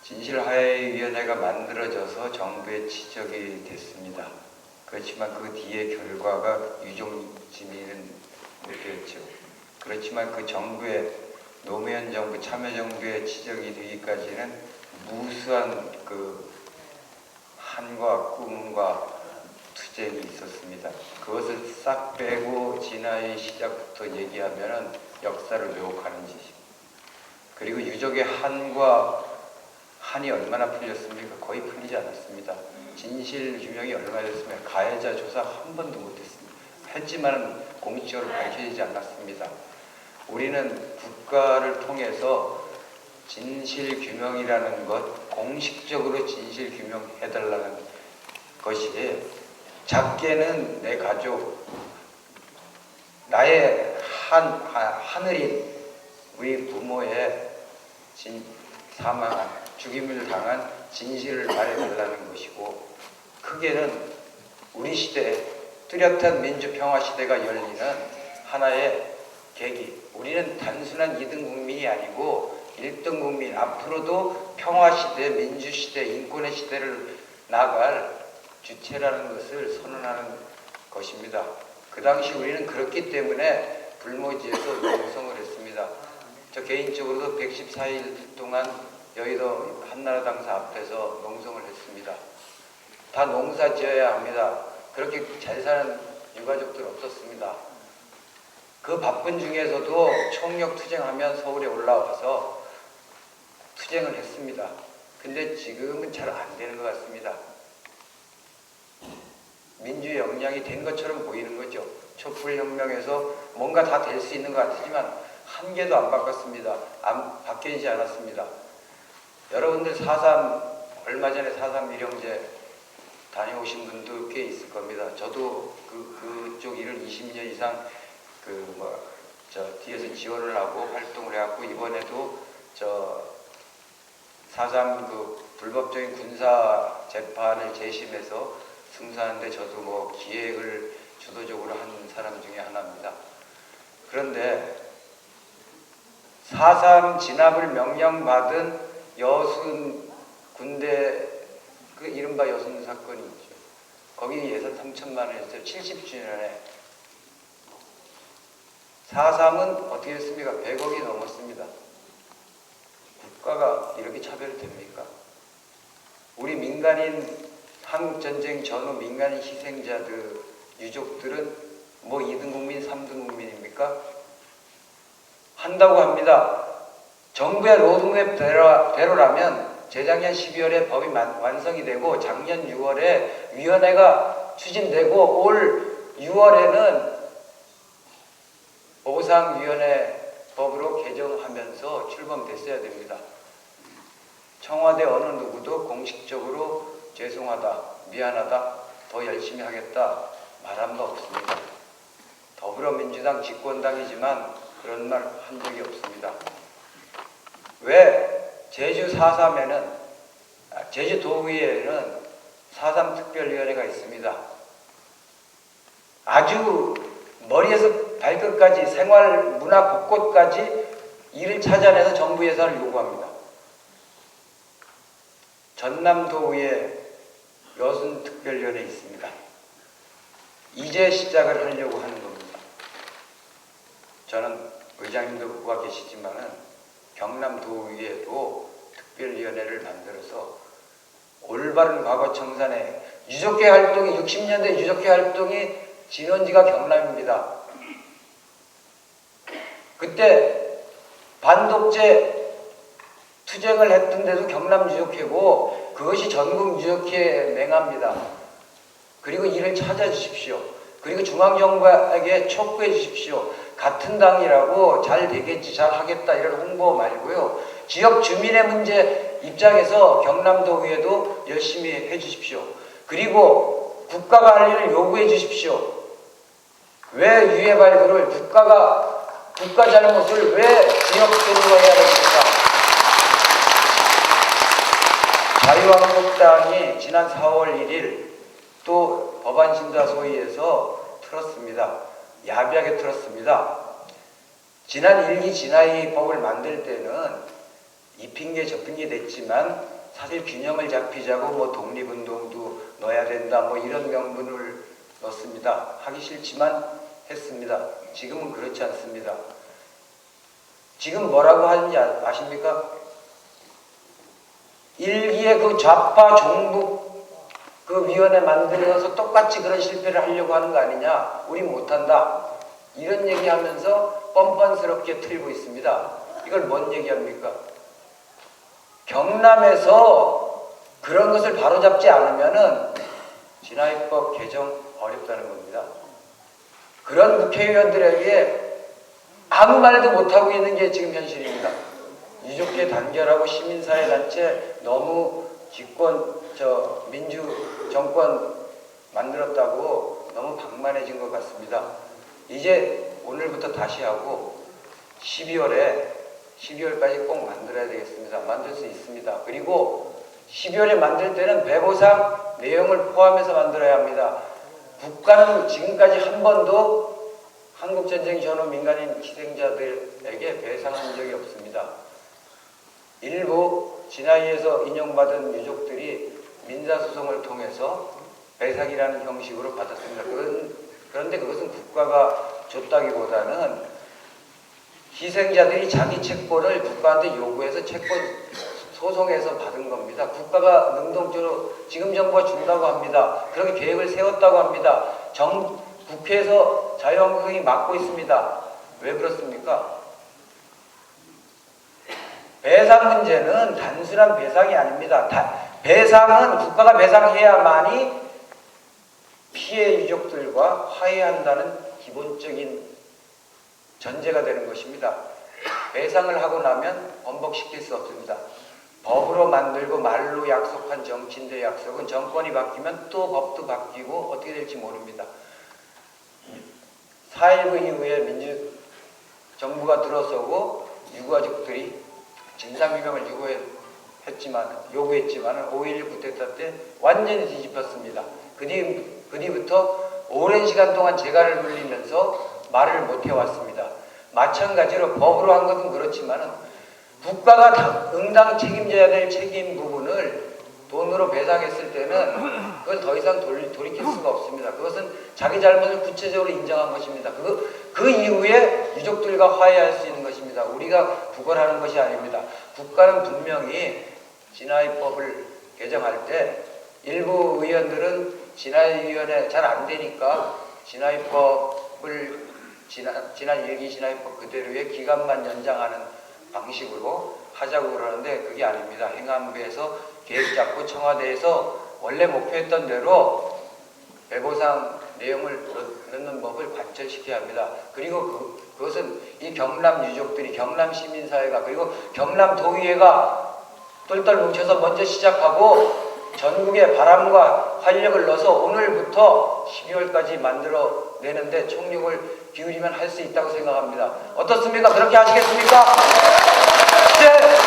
진실화해위원회가 만들어져서 정부에 지적이 됐습니다. 그렇지만 그 뒤의 결과가 유종지미는 못되었죠. 그렇지만 그 정부의 노무현 정부, 참여정부의 지적이 되기까지는 무수한 그 한과 꿈과 투쟁이 있었습니다. 그것을 싹 빼고 진화의 시작부터 얘기하면은 역사를 왜곡하는 짓입니다. 그리고 유족의 한이 얼마나 풀렸습니까? 거의 풀리지 않았습니다. 진실 규명이 얼마나 됐습니까? 가해자 조사 한 번도 못했습니다. 했지만 공식적으로 밝혀지지 않았습니다. 우리는 국가를 통해서 진실 규명이라는 것, 공식적으로 진실 규명해달라는 것이 작게는 내 가족, 나의 하늘인 우리 부모의 사망한, 죽임을 당한 진실을 말해달라는 것이고, 크게는 우리 시대, 뚜렷한 민주평화 시대가 열리는 하나의 계기. 우리는 단순한 2등 국민이 아니고 1등 국민, 앞으로도 평화 시대, 민주 시대, 인권의 시대를 나갈 주체라는 것을 선언하는 것입니다. 그 당시 우리는 그렇기 때문에 불모지에서 농성을 했습니다. 저 개인적으로도 114일 동안 여의도 한나라당사 앞에서 농성을 했습니다. 다 농사 지어야 합니다. 그렇게 잘 사는 유가족들 없었습니다. 그 바쁜 중에서도 총력 투쟁하면 서울에 올라와서 투쟁을 했습니다. 근데 지금은 잘 안 되는 것 같습니다. 민주의 역량이 된 것처럼 보이는 거죠. 촛불혁명에서 뭔가 다 될 수 있는 것 같지만 한 개도 안 바꿨습니다. 바뀌지 않았습니다. 여러분들 4.3 얼마 전에 4.3 밀영제 다녀오신 분도 꽤 있을 겁니다. 저도 그쪽 일을 20년 이상 뒤에서 지원을 하고 활동을 해왔고, 이번에도 4.3 불법적인 군사 재판을 재심해서 승소하는데 저도 기획을 주도적으로 한 사람 중에 하나입니다. 그런데 4.3 진압을 명령받은 여순 군대, 이른바 여순 사건이 있죠. 거기 예산 3천만 원 했어요. 70주년에. 4.3은 어떻게 했습니까? 100억이 넘었습니다. 국가가 이렇게 차별됩니까? 우리 민간인, 한국전쟁 전후 민간인 희생자들, 유족들은 2등 국민, 3등 국민입니까? 한다고 합니다. 정부의 로드맵 대로라면 재작년 12월에 법이 완성이 되고 작년 6월에 위원회가 추진되고 올 6월에는 보상위원회 법으로 개정하면서 출범됐어야 됩니다. 청와대 어느 누구도 공식적으로 죄송하다, 미안하다, 더 열심히 하겠다 말한 바 없습니다. 더불어민주당 집권당이지만 그런 말 한 적이 없습니다. 왜 제주 4.3에는, 제주도의회에는 4.3 특별위원회가 있습니다. 아주 머리에서 발끝까지 생활 문화 곳곳까지 이를 찾아내서 정부 예산을 요구합니다. 전남도의회 여순 특별위원회 있습니다. 이제 시작을 하려고 하는 겁니다. 저는 의장님도 와 계시지만은 경남도의회도 특별위원회를 만들어서 올바른 과거 청산에, 유족회 활동이 60년대 유족회 활동이 진원지가 경남입니다. 그때 반독재 투쟁을 했던 데도 경남 유족회고 그것이 전국 유족회 맹합니다. 그리고 이를 찾아주십시오. 그리고 중앙정부에게 촉구해 주십시오. 같은 당이라고 잘 되겠지, 잘 하겠다 이런 홍보 말고요. 지역 주민의 문제 입장에서 경남도의회도 열심히 해 주십시오. 그리고 국가가 할 일을 요구해 주십시오. 왜 유해 발굴을 국가 잘못을 왜 지역적으로 해야 됩니까? 자유한국당이 지난 4월 1일 또 법안심사소위에서 틀었습니다. 야비하게 틀었습니다. 지난 1기 진화의 법을 만들 때는 이 핑계 저 핑계 됐지만 사실 균형을 잡히자고 뭐 독립운동도 넣어야 된다 뭐 이런 명분을 넣습니다. 하기 싫지만 했습니다. 지금은 그렇지 않습니다. 지금 뭐라고 하는지 아십니까? 일기에 그 좌파 종북 그 위원회 만들어서 똑같이 그런 실패를 하려고 하는 거 아니냐? 우린 못한다. 이런 얘기하면서 뻔뻔스럽게 틀고 있습니다. 이걸 뭔 얘기합니까? 경남에서 그런 것을 바로잡지 않으면은 진화입법 개정 어렵다는 겁니다. 그런 국회의원들에게 아무 말도 못하고 있는 게 지금 현실입니다. 유족계 단결하고 시민사회단체 너무 민주 정권 만들었다고 너무 방만해진 것 같습니다. 이제 오늘부터 다시 하고 12월까지 꼭 만들어야 되겠습니다. 만들 수 있습니다. 그리고 12월에 만들 때는 배보상 내용을 포함해서 만들어야 합니다. 국가는 지금까지 한 번도 한국전쟁 전후 민간인 희생자들에게 배상한 적이 없습니다. 일부 진화위에서 인용받은 유족들이 민사소송을 통해서 배상이라는 형식으로 받았습니다. 그런데 그것은 국가가 줬다기보다는 희생자들이 자기 채권을 국가한테 요구해서 채권 소송에서 받은 겁니다. 국가가 능동적으로 지금 정부가 준다고 합니다. 그렇게 계획을 세웠다고 합니다. 국회에서 자유한국당이 막고 있습니다. 왜 그렇습니까? 배상 문제는 단순한 배상이 아닙니다. 배상은 국가가 배상해야만이 피해 유족들과 화해한다는 기본적인 전제가 되는 것입니다. 배상을 하고 나면 번복시킬 수 없습니다. 법으로 만들고 말로 약속한 정치인들의 약속은 정권이 바뀌면 또 법도 바뀌고 어떻게 될지 모릅니다. 4.19 이후에 정부가 들어서고 유가족들이 진상규명을 요구했지만 5.16 쿠데타 때 완전히 뒤집혔습니다. 그 뒤부터 오랜 시간 동안 재갈을 물리면서 말을 못해왔습니다. 마찬가지로 법으로 한 것은 그렇지만 국가가 응당 책임져야 될 책임 부분을 돈으로 배상했을 때는 그걸 더 이상 돌이킬 수가 없습니다. 그것은 자기 잘못을 구체적으로 인정한 것입니다. 그 이후에 유족들과 화해할 수 있는 것입니다. 우리가 구걸하는 것이 아닙니다. 국가는 분명히 진화입법을 개정할 때 일부 의원들은 진화위원회 잘 안 되니까 진화입법을 지난 일기 진화입법 그대로의 기간만 연장하는 방식으로 하자고 그러는데 그게 아닙니다. 행안부에서 계획 잡고 청와대에서 원래 목표했던 대로 배보상 내용을 넣는 법을 관철시켜야 합니다. 그리고 그것은 이 경남 유족들이, 경남 시민사회가, 그리고 경남 도의회가 똘똘 뭉쳐서 먼저 시작하고 전국에 바람과 활력을 넣어서 오늘부터 12월까지 만들어내는데 총력을 기울이면 할 수 있다고 생각합니다. 어떻습니까? 그렇게 하시겠습니까? 네.